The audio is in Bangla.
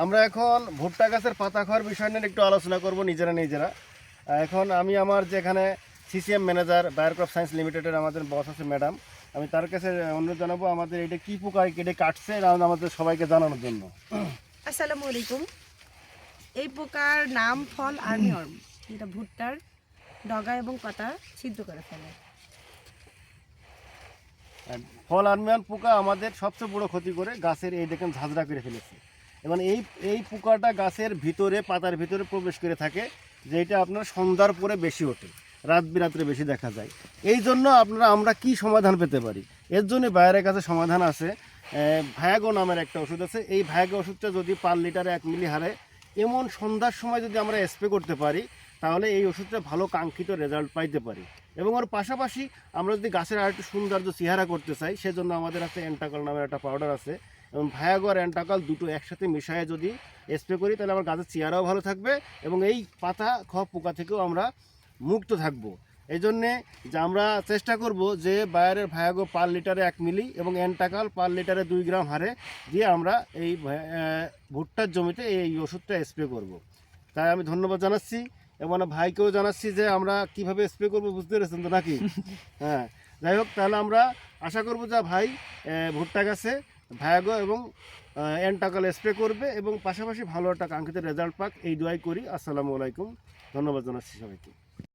আমরা এখন ভুট্টা গাছের পাতা খাওয়ার বিষয় নিয়ে একটু আলোচনা করব নিজেরা। এখন আমি আমার যেখানে CCM manager buyer crop science লিমিটেডের আমাদের বস আছে ম্যাডাম, আমি তার কাছে অনুরোধ জানাবো আমাদের এটা কি পোকা কেটে কাটছে আমাদের সবাইকে জানানোর জন্য। আসসালামু আলাইকুম। এই পোকার নাম ফল আর্মিওয়ার্ম, যেটা ভুট্টার ডগা এবং পাতা ছিদ্র করে ফেলে। ফল আর্মিওয়ার্ম পোকা আমাদের সবচেয়ে বড় ক্ষতি করে, গাছের এই দেখেন ঝাঁঝরা করে ফেলেছে এবং এই পোকাটা গাছের ভিতরে পাতার ভিতরে প্রবেশ করে থাকে, যেটা আপনার সন্ধ্যার পরে বেশি ওঠে, রাত বিরাত্রে বেশি দেখা যায়। এই জন্য আমরা কি সমাধান পেতে পারি? এর জন্য বাইরের কাছে সমাধান আছে। ভায়াগো নামের একটা ওষুধ আছে। এই ভায়াগো ওষুধটা যদি পার লিটারে 1 মিলি হারে এমন সন্ধ্যার সময় যদি আমরা স্প্রে করতে পারি, তাহলে এই ওষুধটা ভালো কাঙ্ক্ষিত রেজাল্ট পাইতে পারি। এবং ওর পাশাপাশি আমরা যদি গাছের আর একটু সৌন্দর্য চেহারা করতে চাই, সেজন্য আমাদের কাছে অ্যান্টাকল নামের একটা পাউডার আছে, এবং ভায়াগো আর অ্যান্টাকল দুটো একসাথে মিশিয়ে যদি স্প্রে করি, তাহলে আমার গাছের চেহারাও ভালো থাকবে এবং এই পাতা খাওয়া পোকা থেকেও আমরা মুক্ত থাকব। এই জন্যে যে আমরা চেষ্টা করব যে বায়ারের ভায়াগো পার লিটারে 1 মিলি এবং অ্যান্টাকাল পার লিটারে 2 গ্রাম হারে দিয়ে আমরা এই ভুট্টার জমিতে এই ওষুধটা স্প্রে করব। তাই আমি ধন্যবাদ জানাচ্ছি এবং ভাইকেও জানাচ্ছি যে আমরা কিভাবে স্প্রে করব, বুঝতে পেরেছেন তো নাকি? হ্যাঁ, যাই হোক, তাহলে আমরা আশা করব যে ভাই ভুট্টা গাছে ভায়াগো এবং অ্যান্টাকাল স্প্রে করবে এবং পাশাপাশি ভালো একটা কাঙ্ক্ষিত রেজাল্ট পাক, এই দোয়াই করি। আসসালামু আলাইকুম, ধন্যবাদ জানাচ্ছি সবাইকে।